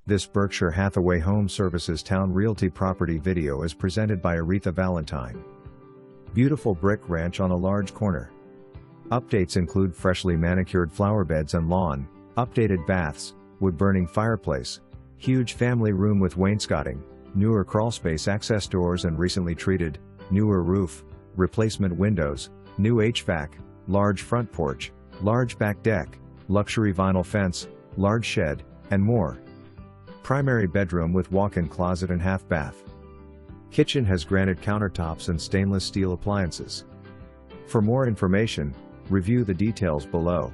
This Berkshire Hathaway Home Services Towne Realty property video is presented by Aretha Valentine. Beautiful brick ranch on a large corner. Updates include freshly manicured flower beds and lawn, updated baths, wood-burning fireplace, huge family room with wainscoting, newer crawlspace access doors and recently treated, newer roof, replacement windows, new HVAC, large front porch, large back deck, luxury vinyl fence, large shed, and more. Primary bedroom with walk-in closet and half bath. Kitchen has granite countertops and stainless steel appliances. For more information, review the details below.